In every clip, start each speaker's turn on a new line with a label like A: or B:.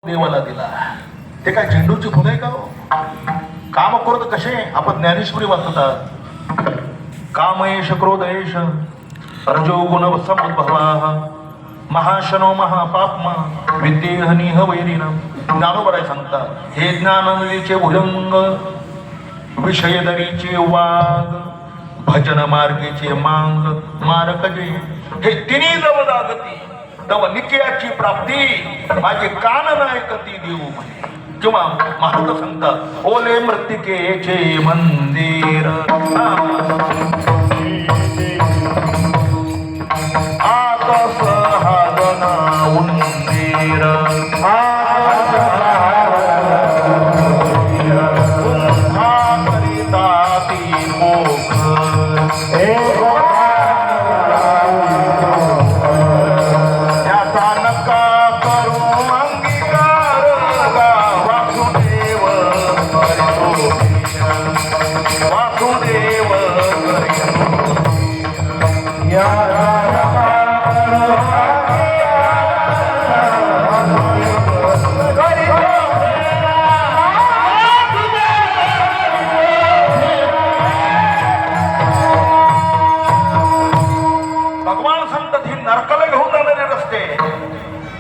A: देवाला दिला. ते काय झेंडूची फुलं आहे का हो? काम करत कसे आपण ज्ञानेश्वरी वाचतात. कामयेश क्रोधयेश रजोगुण समुद्भवा महाशनो महापापमा विद्येहनिह वैरिणम. ज्ञानोबराय सांगतात हे ज्ञाननदीचे भुजंग विषयदरीचे वाग भजन मार्गेचे मांग मारक जे हे तिन्ही जव जागती तव नित्याची प्राप्ती माझे कान नायकती देऊ म्हणे. किंवा महाराज सांगतात ओले मृत्तिकेचे मंदिर आता सहादना उंदीर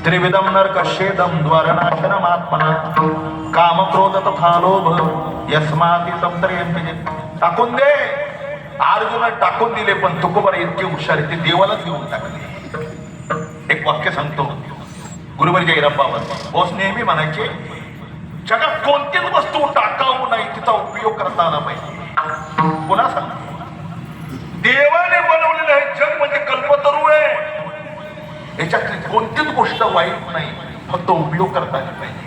A: त्रिविधम नरकशेदम द्वारनाशनम आत्मना काम क्रोध तथा लोभ यस्माति तंत्रेंद्रिय. टाकून दे. अर्जुन टाकून दिले पण तुकोबर इतके हुशार ते देवालाच घेऊन टाकले. एक वाक्य सांगतो गुरुवर जयराम बाबा बोस नेहमी म्हणायचे जगात कोणतीच वस्तू टाकावू नाही तिचा उपयोग करता आला पाहिजे. पुन्हा सांगतो देवाने बनवलेलं हे जग म्हणजे कल्पतरू आहे. याच्यातली कोणतीच गोष्ट वाईट नाही फक्त उपयोग करता आला पाहिजे.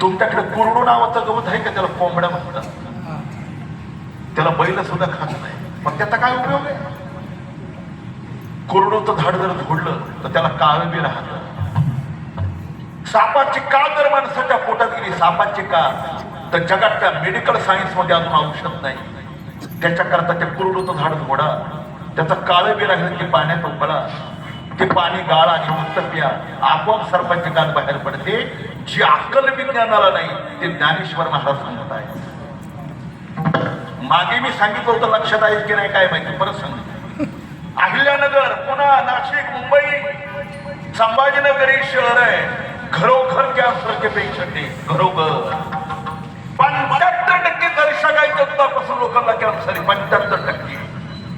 A: तुमच्याकडे कुरडू नावाचं गवत आहे का त्याला कोंबड्या म्हणतात. त्याला बैल सुद्धा खात नाही पण त्याचा काय उपयोग आहे. कुरडूचं झाड जर झोडलं तर त्याला काळ बी राहत. सापाची का जर माणसाच्या पोटात गेली सापाची का तर जगात त्या मेडिकल सायन्स मध्ये अजून औषध नाही. त्याच्याकरता त्या कुरडूचं झाड झोडा त्याचं काळ बी राहिलं की पाण्यात उकळा ते पाणी गाळ आणि मुक्त प्या आपोआप सर्पांची गाठ बाहेर पडते. जी अक्कल विज्ञानाला नाही ते ज्ञानेश्वर महाराज सांगत आहे. मागे मी सांगितलं होतं लक्षात आहे की नाही काय माहिती परत सांगितलं. अहिल्यानगर पुन्हा नाशिक मुंबई संभाजीनगर हे शहर आहे घरोघर कॅन्सरचे पेशंट आहे. घरोघर 75% दर्शकाच्या दुधापासून लोकांना कॅन्सर आहे. 75%.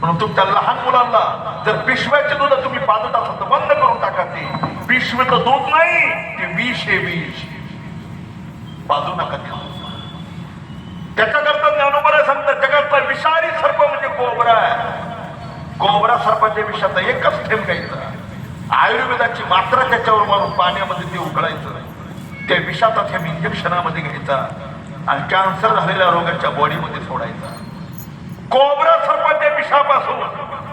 A: म्हणून तुमच्या लहान मुलांना जर पिशव्याचे दूध तुम्ही पाजत असाल तर बंद करून टाका. ते पिशवीचं दूध नाही ते विष हे विष पाजू नका. त्याच्याकरता ज्ञानोबराय सांगतात जगातला विषारी सर्प म्हणजे कोबरा आहे. कोबरा सर्पाच्या विषाचा एकच थेंब घ्यायचा आयुर्वेदाची मात्रा त्याच्यावर मारून पाण्यामध्ये ते उकळायचं. त्या विषाचा थेंब इंजेक्शनामध्ये घ्यायचा आणि कॅन्सर झालेल्या रोगाच्या बॉडीमध्ये सोडायचा. कोबरा सर्पाच्या विषापासून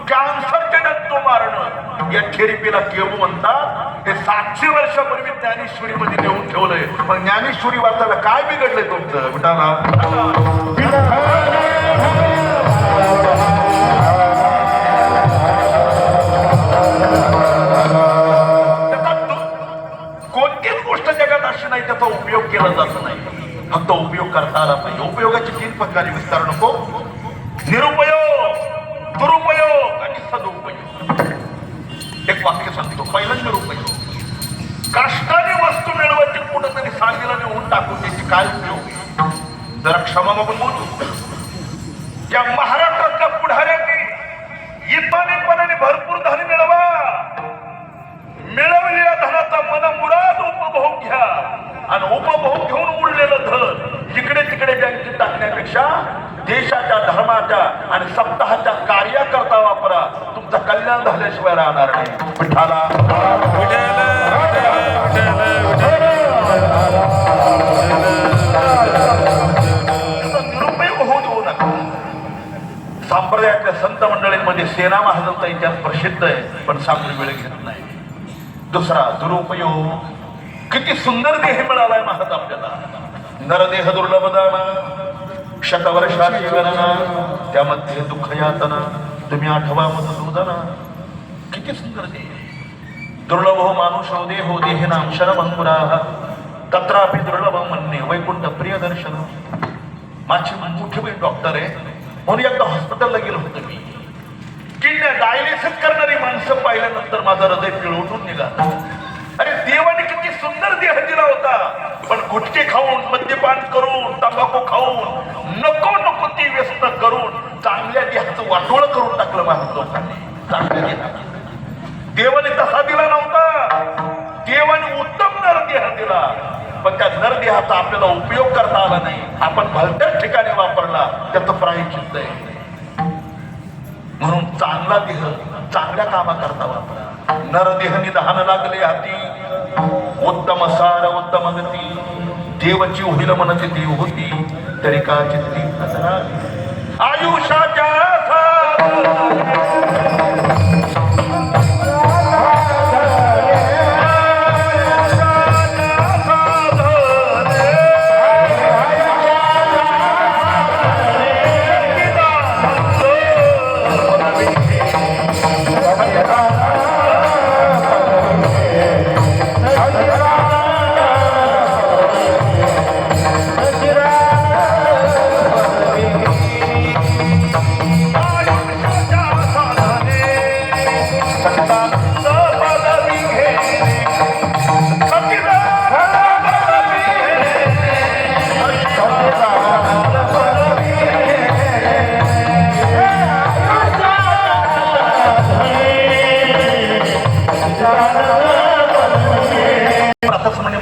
A: कॅन्सरचे जंतू मारणं या थेरपीला केमो म्हणतात. हे 700 वर्षापूर्वी ज्ञानेश्वरी मध्ये नेऊन ठेवलंय. पण ज्ञानेश्वरी वाचायला काय बिघडलंय तुमचं विठाला. कोणतीच गोष्ट जगात अशी नाही त्याचा उपयोग केला जात नाही फक्त उपयोग करता आला पाहिजे. उपयोगाची 3 प्रकारे विस्तार नको. निरुपयोग दुरुपयोग आणि सदुपयोग. एक वाक्य सांगतो. पहिलं निरुपयोग. कष्टाने वस्तू मिळवायची कुठंतरी सांगीला नेऊन टाकून त्याची काय उपयोग. जरा क्षमा मागून बोलू. या महाराष्ट्रातल्या पुढाऱ्यांनी इमानीपणाने भरपूर धन मिळवा. मिळवलेल्या धनाचा मनमुराद उपभोग घ्या आणि उपभोग घेऊन उरलेलं धन इकडे तिकडे बँकेत टाकण्यापेक्षा देशाच्या धर्माच्या आणि सप्ताहाच्या कार्याकरता वापरा. तुमचं कल्याण झाल्याशिवाय राहणार नाही. विठाला निरुपयोग होऊ देऊ नका. संप्रदायातल्या संत मंडळींमध्ये सेना महाराजांचा इतिहास प्रसिद्ध आहे पण सांगून वेळ घेत नाही. दुसरा दुरुपयोग. किती सुंदर देह मिळालाय महाराज आपल्याला. नरदेह दुर्लभ दाना शतवर्षाची गणना त्यामध्ये दुःख यातना तुम्ही आठवा मध शोधना. किती सुंदर देह. दुर्लभ हो मानुष हो देहो देह नाम शरम अंकुरा तत्रापि दुर्लभ म्हणणे वैकुंठ प्रिय दर्शन. माझी मोठी बहीण डॉक्टर आहे म्हणून एकदा हॉस्पिटलला गेलो होतो मी. किडन्या डायलिसिस करणारी माणसं पाहिल्यानंतर माझं हृदय पिळवटून निघालं. अरे देवाने किती सुंदर देह दिला होता, पण गुटखे खाऊन मद्यपान करून तंबाखू खाऊन नको नको ती व्यस्त करून चांगल्या देहाचं वाटोळ करून टाकलं माझ्या लोकांनी. चांगल्या देहाचं देवाने तसा दिला नव्हता. देवाने उत्तम नरदेह दिला, पण त्या नरदेहाचा आपल्याला उपयोग करता आला नाही. आपण भलत्याच ठिकाणी वापरला, त्याचं प्रायश्चित्त आहे. म्हणून चांगला देह चांगल्या कामा करता वापरा. नरदेह निधान लागले हाती, उत्तम सार उत्तम गती. देवची होईल मनची देव होती, तरी का चित्ती आयुष्याच्या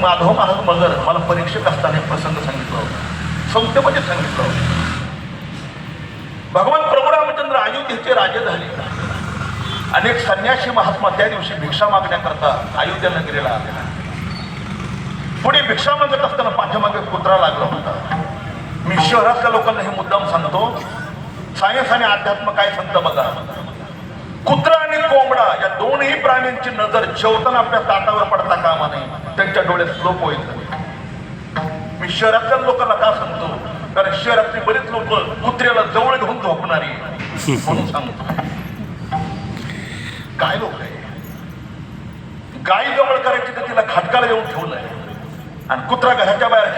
A: माधव महाराज मगर मला परीक्षक असताना प्रसंग सांगितलं होतं. संस्थेमध्ये सांगितलं होतं. भगवान प्रभू रामचंद्र अयोध्येचे राजे झाले. अनेक संन्यासी महात्मा त्या दिवशी भिक्षा मागण्याकरता अयोध्येला गेलेला आलेला. पुढे भिक्षा मागत असताना पाठीमागे कुत्रा लागला होता. मी शहरातल्या लोकांना हे मुद्दाम सांगतो, सायन्स आणि अध्यात्म काय सांगतं बघा. कुत्रा आणि कोंबडा या दोन्ही प्राण्यांची नजर जेवताना आपल्या ताटावर पडता कामा नये, त्यांच्या डोळ्यात स्लोप होईल. मी शहरातल्या लोकांना का सांगतो, कारण शहरातली बरेच लोक कुत्र्याला जवळ घेऊन झोपणारी म्हणून सांगतो. काय लोक आहे, गाय जवळ करायची तर तिला खाटकाला येऊन ठेवलंय, आणि कुत्रा घराच्या बाहेर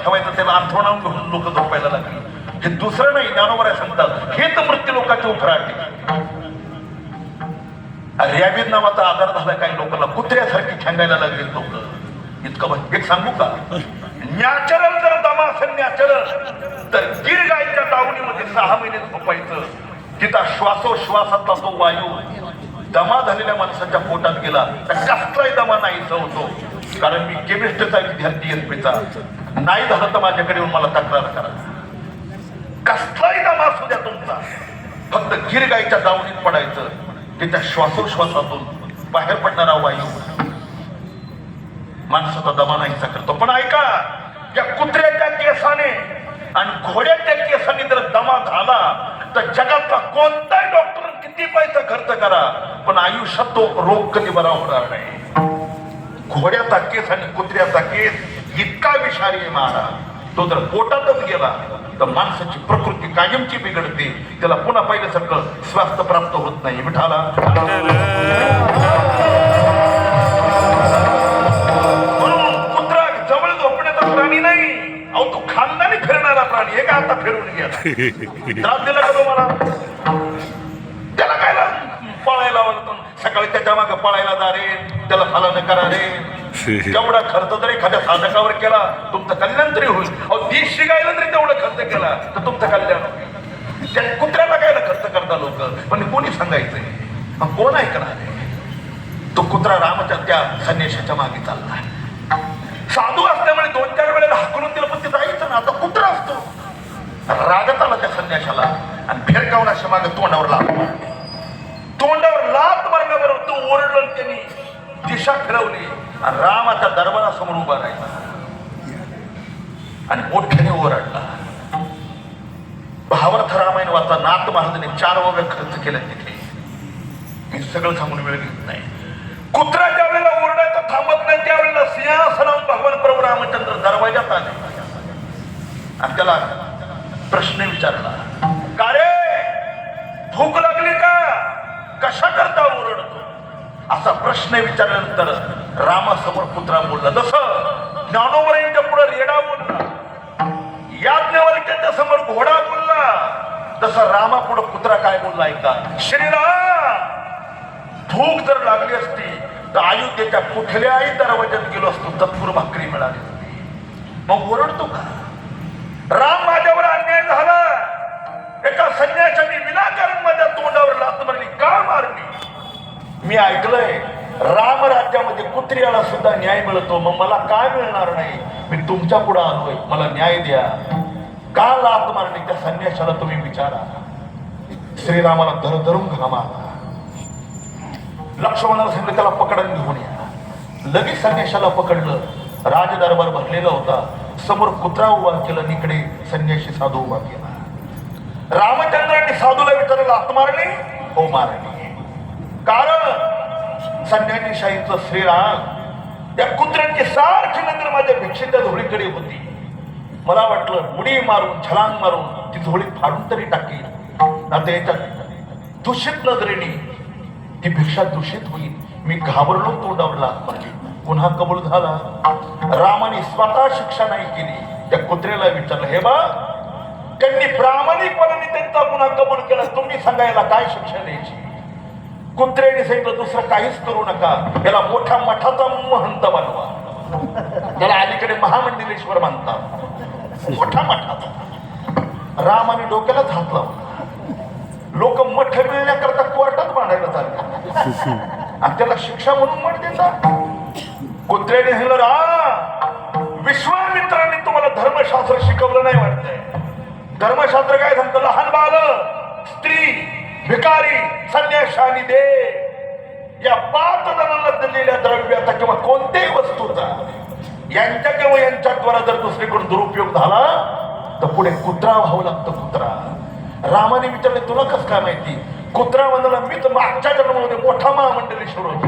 A: ठेवायचं त्याला अंथरुणावून घेऊन लोक झोपायला लागली. हे दुसरं नाही, ज्ञानोबा सांगतात हे तर मृत्यू लोकांचे उफराटे. रॅबिज नावाचा आजार झाला काही लोकांना, कुत्र्यासारखी खेंगायला लागले लोक. इतकं एक सांगू का, नॅचरल जर दमा असेल नॅचरल, तर गिर गायच्या दावणीमध्ये 6 महिने झोपायचं. तिचा श्वासोश्वासातला तो वायू दमा झालेल्या माणसाच्या पोटात गेला तर कसलाही दमा नाहीसा होतो. कारण मी केमिस्ट्रीचा विद्यार्थी एसपीचा, नाही झालं तर माझ्याकडे येऊन मला तक्रार करा. कसलाही दमा असू द्या तुमचा, फक्त गिर गायच्या दावणीत पडायचं. त्याच्या श्वासोश्वासातून बाहेर पडणारा वायू माणसाचा दमा नाहीसा करतो. पण ऐका, त्या कुत्र्याच्या केसाने आणि घोड्याच्या केसाने जर दमा झाला तर जगातला कोणताही डॉक्टर किती पैसा खर्च करा, पण आयुष्यात तो रोग कधी बरा होणार नाही. घोड्याचा केस आणि कुत्र्याचा केस इतका विषारी आहे महाराज, तो जर पोटातच गेला तर माणसाची प्रकृती कायमची बिघडते. त्याला पुन्हा पहिल्यासारखं स्वास्थ्य प्राप्त होत नाही. विठाला कुत्रा जवळ झोपण्याचा प्राणी नाही, अहो तो खानदानी फिरणारा प्राणी. हे का आता फिरून गेला, त्रास दिला का तुम्हाला? त्याला काय पळायला आवडतं, सकाळी त्याच्या मागे पळायला जा रे, त्याला फलानं करा रे. तेवढा खर्च जर एखाद्या साधकावर केला तुमचं कल्याण तरी होईल. अहो दिश शिकायला जरी तेवढा खर्च केला तर तुमचं कल्याण होईल. त्या कुत्र्याला काय खर्च करता लोक, पण कोणी सांगायचंय, मग कोण ऐकणार? तो कुत्रा रामाच्या त्या संन्याशाच्या मागे चालला. साधू असल्यामुळे 2-4 वेळेला हाकलून दिलं, पण ते जायचं ना. आता कुत्रा असतो, रागात आला त्या संन्याशाला आणि फेरकावून अशा मागे तोंडावर लात मारल्याबरोबर तो ओरडलं, त्यांनी दिशा फिरवली आणि रामाच्या दरबारासमोर उभा राहिला आणि मोठ्याने ओरडला. भावार्थ रामायण वाचा. नाथ महाराजांनी 4 वगैरे खर्च केला तिथे. मी सगळं सांगून वेळ घेत नाही. कुत्रा ज्या वेळेला ओरडायचं थांबत नाही, त्यावेळेला सिंहासनावर भगवान प्रभू रामचंद्र दरवाजात आले आणि त्याला प्रश्न विचारला, का रे भूक लागली का, कशा करता ओरडतो? असा प्रश्न विचारल्यानंतर रामासमोर कुत्रा बोलला, जसं ज्ञानोबरांच्या पुढे रेडा बोलला, याज्ञवल्क्याच्या समोर घोडा बोलला, तसा रामा पुढे कुत्रा काय बोलला ऐका. श्रीराम, भूक जर लागली असती तर अयोध्येच्या कुठल्याही दरवाज्यात गेलो असतो, तत्पूर भाकरी मिळाली असती. मग ओरडतो का? राम, माझ्यावर अन्याय झाला, एका संन्याशाने विनाकारण माझ्या तोंडावर लाथ मारली, का मारली? मी ऐकलंय राम राज्यामध्ये कुत्र्याला सुद्धा न्याय मिळतो, मग मला काय मिळणार नाही? मी तुमच्या पुढे आलोय, मला न्याय द्या. का लाथ मारली त्या संन्याशाला तुम्ही विचारा. श्रीरामाला धरून घाम आला. लक्ष्मणाला सांगितलं त्याला पकडून घेऊन या. लगेच संन्याशाला पकडलं. राजदरबार भरलेला होता. समोर कुत्रा उभा केला, इकडे संन्याशी साधू उभा केला. रामचंद्रांनी साधूला विचारलं, लाथ मारली? हो मारली. कारण संन्याशीशाहीचं श्रीराम या कुत्र्यांची सारखी नजर माझ्या भिक्षेच्या झोळीकडे होती. मला वाटलं उडी मारून छलांग मारून ती झोळी फाडून तरी टाकेल, आता याच्या दूषित नजरेने ती भिक्षा दूषित होईल. मी घाबरलो, तोंडावर लाथ मारली. पुन्हा कबूल झाला. रामाने स्वतः शिक्षा नाही केली. त्या कुत्र्याला विचारलं, हे बा, त्यांनी प्रामाणिकपणाने त्यांचा गुन्हा कबूल केला, तुम्ही सांगायला काय शिक्षा द्यायची? कुत्र्याने सांगितलं, दुसरं काहीच करू नका, याला मोठ्या मठाचा महंत बनवा. त्याला अलीकडे महामंडलेश्वर म्हणतात, मोठा मठाचा. रामाने डोक्यालाच हात लावला. लोक मठ मिळण्याकरता कोर्टात बांधायला चालले आणि त्याला शिक्षा म्हणून मठ देतात. कुत्र्याने सांगितलं, विश्वामित्रांनी तुम्हाला धर्मशास्त्र शिकवलं नाही वाटतंय. धर्मशास्त्र काय सांगतं? लहान बाळ, स्त्री, भिकारी, संन्याशानी दे या 5 जणांना दिलेल्या द्रव्याचा किंवा कोणत्याही वस्तूचा यांच्या किंवा यांच्याद्वारा जर दुसरीकडून दुरुपयोग झाला तर पुढे कुत्रा व्हावं लागतं. कुत्रा. रामाने विचारले, तुला कसं काय माहिती? कुत्रा म्हणाला, मी तर मागच्या जन्मामध्ये मोठा महामंडलेश्वर होतो.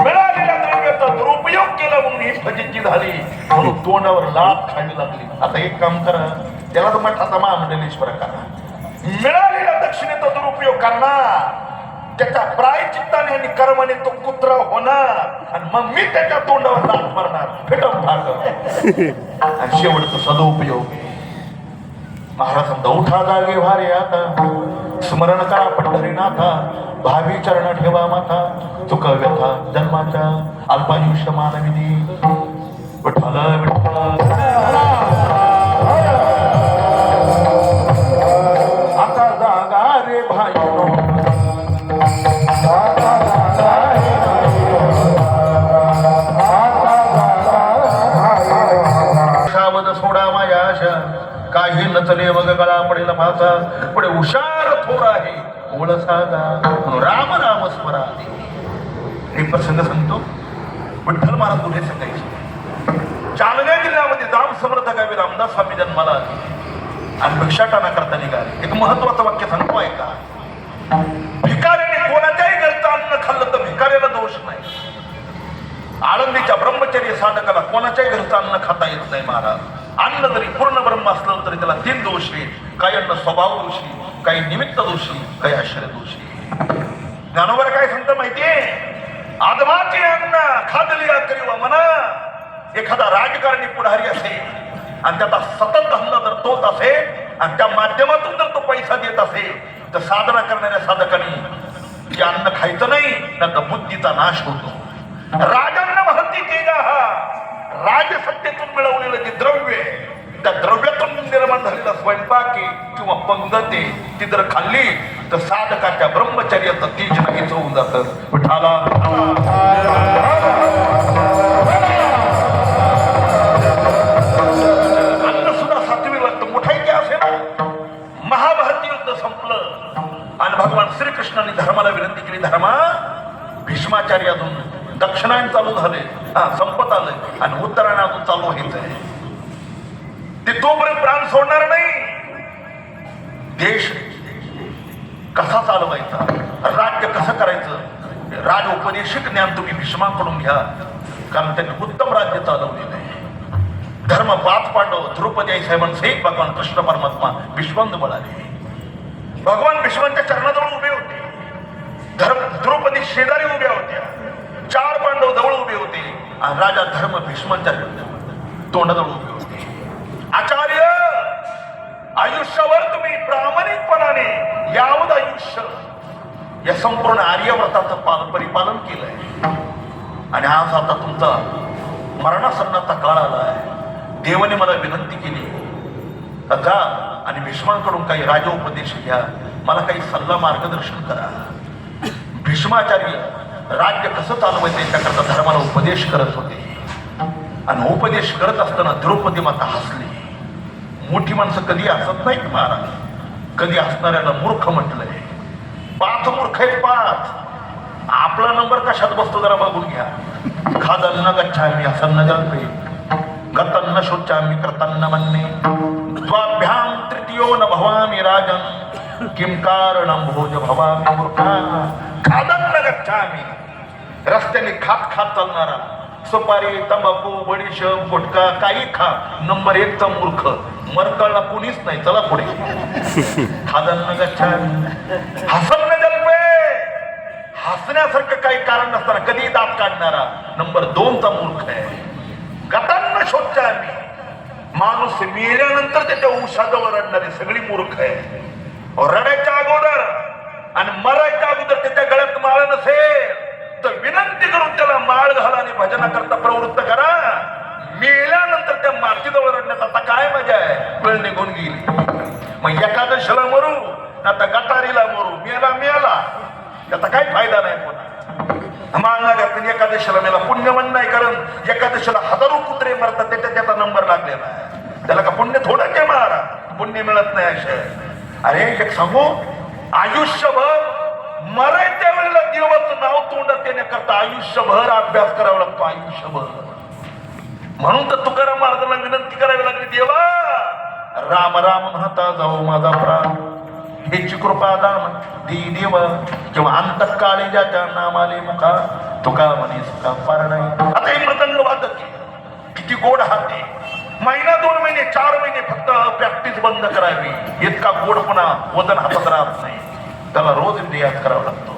A: मिळालेल्या द्रव्याचा दुरुपयोग केला म्हणून ही फजिती झाली, म्हणून तोंडावर लाथ खावी लागली. आता एक काम करा, त्याला तर मठाचा महामंडलेश्वर करा. मिळालेल्या दक्षिणेचा दुरुपयोग करणार, त्याच्या प्रायचित्ताने आणि कर्माने तो कुत्रा होणार आणि मग मी त्याच्या तोंडावर लाथ मारणार, फेटून टाकणार. आणि शेवटचा सदुपयोग. महाराज म्हणता, उठा जागे भारे आता, स्मरण करा पंढरीनाथा, भावी चरण ठेवा माथा, चुका व्यथा जन्माच्या, अल्पायुष्य मानविनी. विठ्ठल विठ्ठल. आता जागा रे भाई, सावध सोडा माझ्या आशा, काही नचले वग गळा पडेल भाचा, पुढे हुशार थोर आहे ओळ सागा, राम राम स्मरा. एक प्रसंग सांगतो. विठ्ठल महाराज कुठे सांगायचे? जालना जिल्ह्यामध्ये दाम समर्थ गावी रामदास स्वामी जन्माला आले आणि भिक्षाटना करता निघाले. एक महत्वाचं वाक्य सांगतो ऐका. भिकाऱ्याने कोणाच्याही घरचं अन्न खाल्लं तर भिकाऱ्याला दोष नाही. आळंदीच्या ब्रह्मचर्य साधकाला कोणाच्याही घरचं अन्न खाता येत नाही महाराज. अन्न जरी पूर्ण ब्रह्म असलं तरी त्याला 3 दोष आहेत. काही अन्न स्वभाव दोषी, काही निमित्त दोषी, काही आश्रय दोषी. ज्ञानोबर काय सांगतं माहितीये? आदमाचे अन्न खादलिया करीवा म्हणा. एखादा राजकारणी पुढारी असेल आणि त्याचा सतत धंदा जर तोच असेल आणि त्या माध्यमातून जर तो पैसा देत असेल तर साधना करणाऱ्या साधकांनी ते अन्न खायचं नाही, तर बुद्धीचा नाश होतो. राजांना महती तेजा हा राजसत्तेतून मिळवलेलं जे द्रव्य, त्या द्रव्यातून निर्माण झालेला स्वयंपाकी किंवा पंगती ती जर खाल्ली तर साधकाच्या ब्रह्मचर्याचं तेज नाहीच होऊन जातं. विठाला अन्न सुद्धा सात्विक लागतं. मोठाई काय असे ना, महाभारत युद्ध संपलं आणि भगवान श्रीकृष्णाने धर्माला विनंती केली, धर्मा भीष्माचार्य अजून दक्षिणायन चालू झाले, संपत आलंय आणि उत्तरायण अजून चालू व्हायचंय. ते तोपर्यंत प्राण सोडणार नाही. देश कसा चालवायचा, राज्य कसं करायचं, राज उपदेशिक ज्ञान तुम्ही भीष्माकडून घ्या, कारण त्यांनी उत्तम राज्य चालवलेलं आहे. धर्म 5 पांडव द्रौपदी आई साहेबांचे एक भगवान कृष्ण परमात्मा विश्वंद बळाले. भगवान भीष्मांच्या चरणाजवळ उभे होते. द्रौपदी शेजारी उभ्या होत्या. 4 पांडव जवळ उभे होते. आणि राजा धर्म भीष्मांच्या तोंडाजवळ उभे होते. आचार्य, आयुष्यावर तुम्ही प्रामाणिकपणाने यावत आयुष्य या संपूर्ण आर्यव्रताचं परिपालन केलंय आणि आज आता तुमचा मरणासन्नाचा काळ आलाय. देवाने मला विनंती केली, जा आणि भीष्मांकडून काही राजोपदेश घ्या, मला काही सल्ला मार्गदर्शन करा. भीष्माचार्य राज्य कसं चालवायचं याच्याकरता धर्माला उपदेश करत होते आणि उपदेश करत असताना द्रौपदी माता हसली. मोठी माणसं कधी हसत नाहीत महाराज, कधी हसणाऱ्याला मूर्ख म्हटलंय. 5 मूर्ख आहेत, 5. आपला नंबर कशात बसतो जरा बघून घ्या. खादन्न गच्छामि असन्न जल्पे गतन्न शोचामि कृतन्न मन्ये द्वाभ्याम तृतीयो न भवामि राजन किम कारणं भोज भवामि मूर्खा. खादन्न गच्छामि, रस्त्याने खात खात चालणारा, सुपारी तंबाखू बडीशेप गुटखा काही खा, नंबर 1 चा मूर्ख. मरकळला कुणीच नाही, चला पुढे. खादन्न गच्छामि हसन्न जल्पे, हसण्यासारखं काही कारण नसताना कधी दात काढणारा नंबर 2 चा मूर्ख आहे. गतांना शोचामि, माणूस मेल्यानंतर त्याच्या उशाजवळ रडणारी सगळी मूर्ख आहे. रडायच्या अगोदर आणि मरायच्या अगोदर त्याच्या गळ्यात माळ नसेल तर विनंती करून त्याला माळ घाला आणि भजनाकरता प्रवृत्त करा. मेल्यानंतर त्या मातीजवळ रडण्यात आता काय मजा आहे, वेळ निघून गेली. मग एकादशीला मरू, आता गटारीला मरू, मेला त्याचा काही फायदा नाही. पुन्हा मागणाऱ्या एकादशीला मेला पुण्यवान नाही, कारण एकादशीला हजारो कुत्रे मरतात, त्याचा नंबर लागलेला आहे. त्याला का पुण्य थोडं के मारा, पुण्य मिळत नाही अशा. अरे एक सांगू, आयुष्यभर मरायच्या वेळेला देवाचं नाव तोंडात येण्याकरता आयुष्यभर अभ्यास करावा लागतो, आयुष्यभर. म्हणून तर तुकाराम महाराजांना विनंती करावी लागली, देवा राम राम म्हणता जाऊ माझा प्राण, हेची कृपा दान दी देव किंवा अंतकाळी ज्याच्या नामाले मुखा तुका म्हणे सुखा पार नाही. आता हे मृदंग वादक किती गोड हाते, महिना 2 महिने 4 महिने फक्त प्रॅक्टिस बंद करावी, इतका गोडपणा वजन हातात राहत नाही. त्याला रोज रियाज करावा लागतो.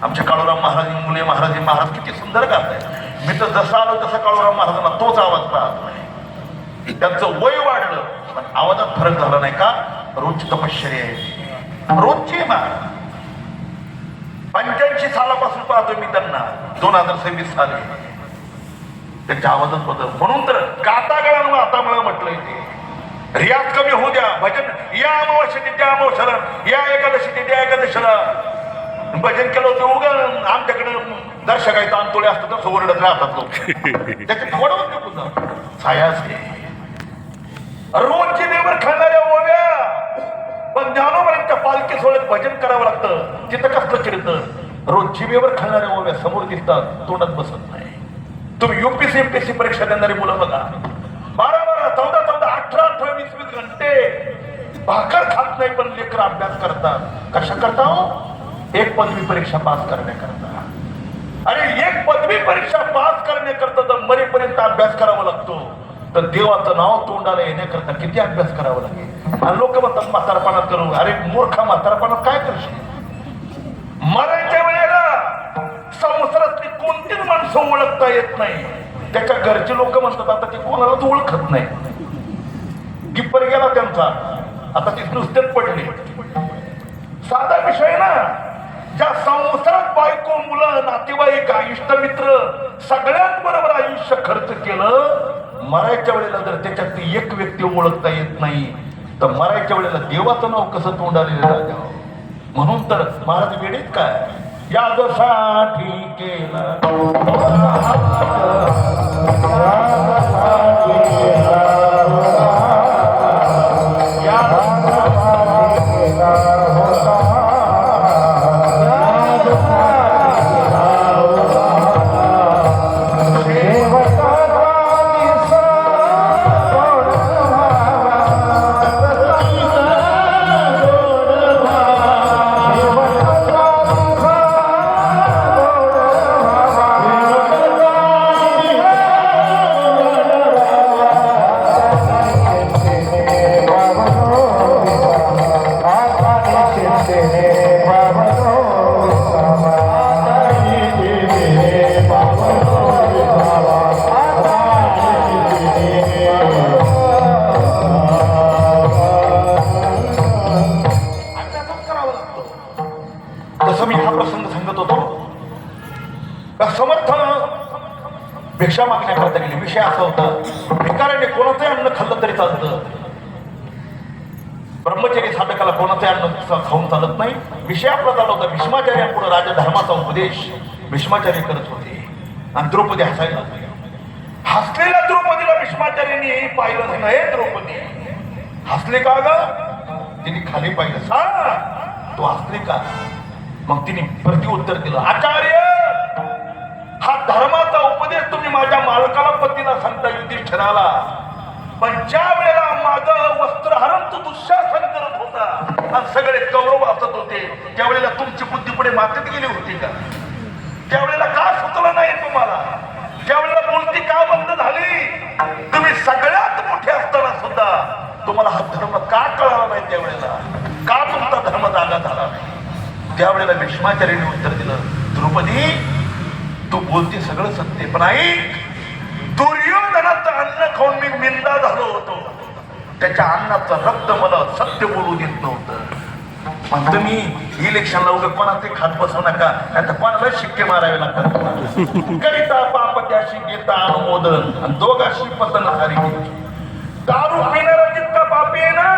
A: आमच्या काळूराम महाराज मुले महाराज किती सुंदर गात आहे. मी तर जसं आलो तसं काळूराम महाराजांना तोच आवाज राहत नाही. त्यांचं वय वाढलं पण आवाजात फरक झाला नाही का. रोजची तपश्चर्या आहे, रोजची महाराज. 85 सालापासून पाहतोय मी त्यांना, 2026 साली त्यांच्या आवाजात बदल. म्हणून तर गाता गळांवर आता मला म्हटलंय ते रियाज कमी होऊ द्या. भजन या अमावस्येने त्या अमावस्याला, या एकादशीने त्या एकादशीला भजन केलं होतं. उगा आमच्याकडे दर्शक आहे, तांतोळे असतात तर सोवरडत राहतात लोक. त्याचे थोडं पुन्हा छायाच रोजची देवर खाणाऱ्या ओव्या. पण ज्ञानोबांच्या पालखी सोहळ्यात भजन करावं लागतं, तिथं कसलं चिरतं. रोजची बेवर खाणाऱ्या ओव्या समोर दिसतात, तोंडात बसत नाही. तुम्ही UPSC MPSC परीक्षा देणारी मुलं बघा, 12-12, 14-14, 18-18, 20-20 घंटे भाकर खात नाही, पण लेकर अभ्यास करतात. कशा करता हो? 1 पदवी परीक्षा पास करण्याकरता. अरे 1 पदवी परीक्षा पास करण्याकरता जर मरेपर्यंत अभ्यास करावा लागतो, तर देवाचं नाव तोंडाला येण्याकरता किती अभ्यास करावा लागेल. आणि लोक म्हणतात म्हातारपणात करू. अरे मूर्खा, म्हातारपणात काय करशील? मरायच्या वेळेला संसारातली कोणतीच माणसं ओळखता येत नाही. त्याच्या घरचे लोक म्हणतात आता ते कोणालाच ओळखत नाही. गिप्पर गेला त्यांचा, आता ते नुसतेच पडले. साधा विषय ना. ज्या संसारात बायको, मुलं, नातेवाईक, इष्टमित्र सगळ्यात बरोबर आयुष्य खर्च केलं, मरायच्या वेळेला जर त्याच्यात एक व्यक्ती ओळखता येत नाही, तर मरायच्या वेळेला देवाचं नाव कसं तोंडाले राजा. म्हणून तर महाराज वेळेत काय यासाठी केलं भिक्षा मागण्याकरता गेली. विषय असा होता, भिकाऱ्याने कोणाचंही अन्न खाल्लं तरी चालतं, ब्रह्मचारी साधकाला कोणाचंही अन्न खाऊन चालत नाही. विषय आपला चालला होता. भीष्माचार्यांपुढे राजा धर्माचा उपदेश भीष्माचार्य करत होते आणि द्रौपदी हसायला लागली. हसलेल्या द्रौपदीला भीष्माचार्यांनी पाहिलं नाही. द्रौपदी हसले का ग? तिने खाली पाहिलं. सांग तू हसले का? मग तिने प्रत्युत्तर दिलं, आचार्य हा धर्माचा उपदेश तुम्ही माझ्या मालकाला पतीला सांगता युधिष्ठिराला, पण ज्या वेळेला माझं वस्त्रहरण तो दुःशासन करत होता आणि सगळे कौरव असत होते, त्यावेळेला तुमची बुद्धी पुढे मातीत गेली होती का? त्यावेळेला का सुचलं नाही तुम्हाला? त्यावेळेला बोलती का बंद झाली? तुम्ही सगळ्यात मोठे असताना सुद्धा तुम्हाला हा धर्म का कळाला नाही? त्यावेळेला का तुमचा धर्म जागा झाला नाही? त्यावेळेला भीष्माचार्यांनी उत्तर दिलं, द्रौपदी तू बोलते सगळं सत्य, पण ऐक, दुर्योधनाचं अन्न खाऊन मी मिंदा झालो होतो. त्याच्या अन्नाचं रक्त मला सत्य बोलू देत नव्हतं. पण तुम्ही इलेक्शनला उगा कोणाचे खात बसू नका, आता कोणाला शिक्के मारावे लागतात. करिता पाप त्याशी घेता अनुमोदन आणि दोघाशी पतन सारी. दारू पिणारा जितका पापी आहे ना,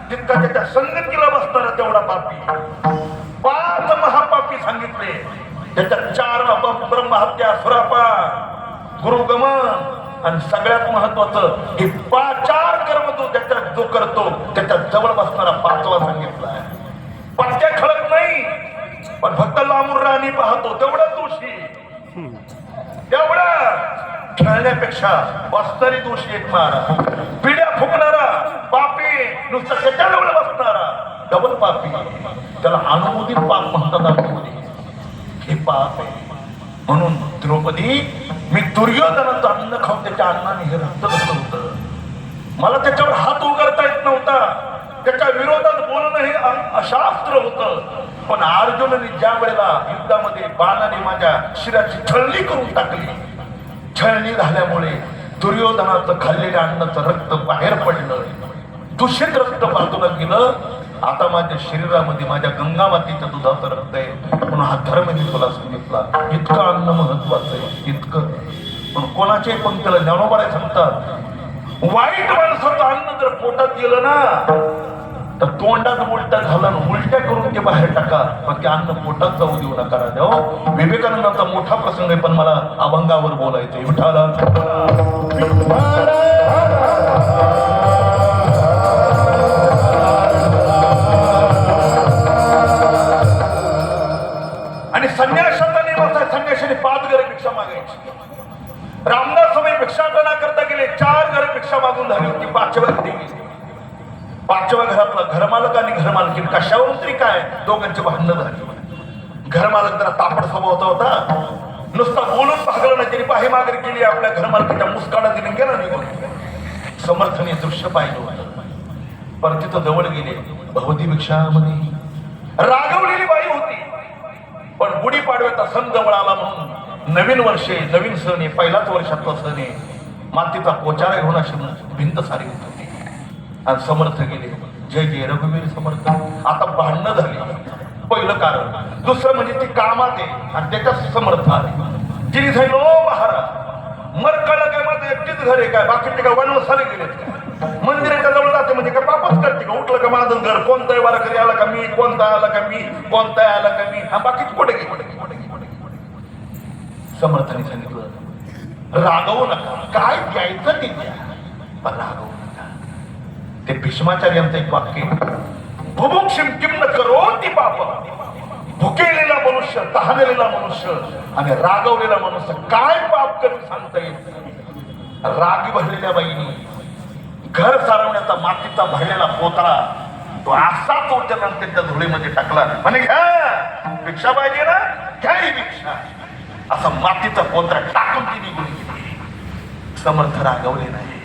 A: तितका त्याच्या संगतीला बसणारा तेवढा पापी. 5 महापापी सांगितले, त्याच्या 4 ब्रह्महत्या, सुरापान, गुरुगमन आणि सगळ्यात महत्वाचं हे 4 कर्म जो करतो त्याच्या जवळ बसणारा 5वा सांगितला. पत्त्या खळत नाही, पण फक्त लांबून राणी पाहतो तेवढा दोषी. तेवढा खेळण्यापेक्षा बसणारी दोषी एक मारा. पिढ्या फुकणारा पापी, नुसतं त्याच्या जवळ बसणारा डबल पापी. त्याला अनुमोदित पाप म्हणतात. अनुमोदित हे पाप आहे. म्हणून द्रौपदी, मी दुर्योधनाचं अन्न खाऊन त्याच्या अन्नाने हे रक्त घातलं होतं. मला त्याच्यावर हात उगारता येत नव्हता. त्याच्या विरोधात बोलणं हे अशास्त्र होतं. पण अर्जुनाने ज्या वेळेला युद्धामध्ये बाणाने माझ्या शिराची छळणी करून टाकली, छळणी झाल्यामुळे दुर्योधनाचं खाल्लेल्या अन्नाचं रक्त बाहेर पडलं, दूषित रक्त बाजूला गेलं. आता माझ्या शरीरामध्ये माझ्या गंगामातीच्या दुधाचं रक्त आहे. म्हणून हा धर्म मी तुला सांगितला. इतकं अन्न महत्वाचं आहे, इतकं. पण कोणाच्याही पंक्तीला ज्ञानोबा सांगतात, वाईट माणसाचं अन्न जर पोटात गेलं ना, तर तोंडात उलटा घालून उलट्या करून ते बाहेर टाका, पण ते अन्न पोटात जाऊ देऊ नका. राजा विवेकानंदाचा मोठा प्रसंग आहे, पण मला अभंगावर बोलायचंय. विठाला आणि संन्यासाचा निवास आहे. संन्यासाने 5 घरे भिक्षा मागायची. रामदास स्वामी भिक्षाटना करता गेले, 4 घरे भिक्षा मागून झाली होती. 5व्या घरी गेली. 5व्या घरातला घरमालक आणि घरमालकीन कशावरून तरी काय दोघांची भांडणं झाली. घरमालक जरा तापड स्वभावाचा होता. नुसता बोलून भागलं नाही, त्यांनी पाही मागणी केली. आपल्या घरमालकीच्या मुस्काडा दिली, गेला निघून. समर्थने दृश्य पाहिलं होतं. पण तिथं जवळ गेले. भगवती भिक्षामध्ये रागवलेली बाई होती. पण गुढीपाडव्याचा सण जवळ आला म्हणून नवीन वर्षे, नवीन सण आहे, पहिलाच वर्षातला सण आहे. मातीचा पोचारा घेऊन अशी भिंत सारी होत होती. आणि समर्थ गेले, जय जय रघुवीर समर्थ. आता भांडणं झाली. पहिलं कारण. दुसरं म्हणजे ती कामात आहे आणि त्याच्यात समर्थ आले. तिने सांगितलं, ओ महाराज, मरकाला काय माझं एकटीच घर आहे काय? बाकीचे काय वनवसाले गेलेत काय? मंदिराच्या जवळ जाते म्हणजे काय पापच करते का? उठलं का माझं घर, कोणताही वारकरी आला का मी, कोणता आला का मी, कोणता आला का मी, हा बाकीच कुठे गे. समर्थाने सांगितलं, रागवू नका, काय द्यायचं ते द्या, पण रागवू नका. ते भीष्माचार्यांचं एक वाक्य, बुभुक्षिम किम न करोति पाप. भुकेलेला मनुष्य, तहानलेला मनुष्य आणि रागवलेला मनुष्य काय पाप करून सांगता येत. रागी भरलेल्या बाईनी घर सारवण्याचा मातीचा भरलेला पोतळा तो असा तोडल्याला त्यांच्या धुळीमध्ये टाकला. म्हणे घ्या भिक्षा पाहिजे ना, घ्या ही भिक्षा. असा मातीचा पोतळा टाकून ती निघून गेली. समर्थ रागवले नाही.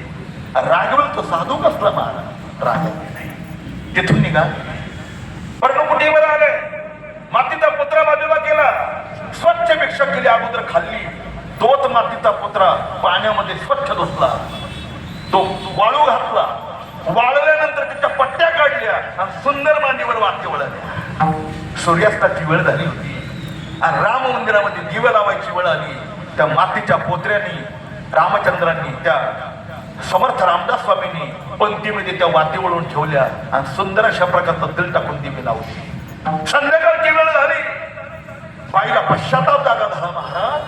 A: रागवल तो साधू कसला महाराज, रागवले नाही. तिथून निघा पर्णकुटीवर आले. मातीचा पोतळा बाजूला केला, स्वच्छ भिक्षा केली, अगोदर खाल्ली. तोच मातीचा पोतळा पाण्यामध्ये स्वच्छ धुतला, तो वाळू घातला. वाळल्यानंतर त्याच्या पट्ट्या काढल्या आणि सुंदर मांडीवर वाक्य वळल्या. सूर्यास्ताची वेळ झाली होती आणि राम मंदिरामध्ये दिवे लावायची वेळ आली. त्या मातीच्या पोत्र्यांनी रामचंद्रांनी त्या समर्थ रामदास स्वामींनी पंक्तीमध्ये त्या वातीवळून ठेवल्या आणि सुंदर अशा प्रकारचं तेल टाकून दिवे लावले. संध्याकाळची वेळ झाली. बाईला पश्चाताप जागा झाला. महाराज,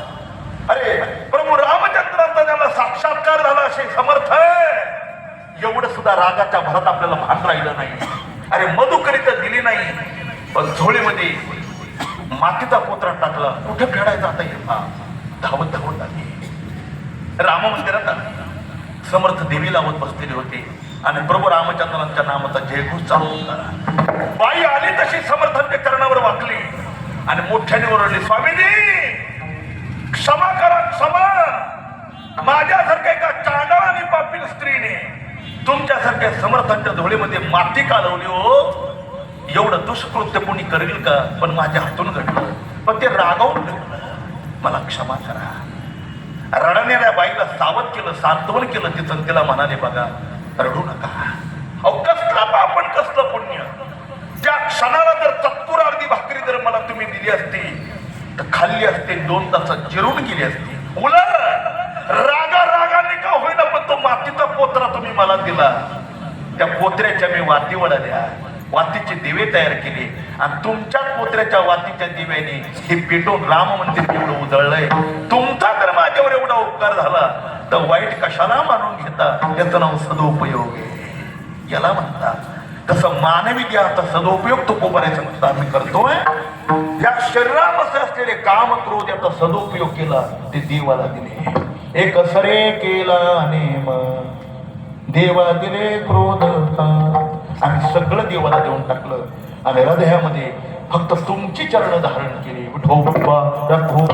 A: अरे प्रभू रामचंद्रांचा त्याला साक्षात्कार झाला असे समर्थ आहे. एवढं सुद्धा रागाच्या भरात आपल्याला भान राहिलं नाही. अरे मधुकरिता दिली नाही, पण झोळीमध्ये मातीचा पोत्रा टाकला. कुठे फेडायचा आता येता धावत धावत आली. राम मंदिरात आली. समर्थ देवी लावत बसलेले होते आणि प्रभू रामचंद्रांच्या नामाचा जयघोष चालू होता. बाई आली तशी समर्थांच्या चरणावर वाकली आणि मोठ्याने ओरडली, स्वामीजी क्षमा करा, क्षमा. माझ्यासारख्या एका चांडाळ आणि पापील स्त्रीने तुमच्यासारख्या समर्थांच्या धुळीमध्ये माती कालवली. हो, एवढं दुष्कृत्य कोणी करेल का? पण माझ्या हातून घडलं, पण ते रागावून घडलं. मला क्षमा करा. रडणाऱ्या बाईला सावध केलं, सांत्वन केलं. तिचं तिला म्हणाले, बघा रडू नका. अहो कसला पाप आणि कसलं पुण्य. त्या क्षणाला जर चतुर अर्धी भाकरी जर मला तुम्ही दिली असती तर खाल्ली असते, 2 तास जिरून गेली असती. उलट रागाने का होईना, पण तो मातीचा पोत्रा तुम्ही मला दिला. त्या पोत्र्याच्या मी वाती वळाल्या, वातीचे दिवे तयार केले आणि तुमच्या पोत्र्याच्या वातीच्या दिव्याने हे पेटून राम मंदिर एवढं उजळलंय. तुमचा जर माझ्यावर एवढा उपकार झाला तर वाईट कशाला मानून घेता? याचं नाव सदुपयोग आहे, याला म्हणतात. तसं मानवी ज्ञानाचा सदुपयोग तो कोपऱ्याचा नुसता आम्ही करतोय. या शरीरामध्ये असलेले काम क्रोध याचा सदुपयोग केला, ते देवाला दिले. एक सरे केला नेम देवा दिले क्रोध का. आम्ही सगळं देवाला देऊन टाकलं आणि हृदयामध्ये फक्त तुमची चरण धारण केली. विठोबा रखो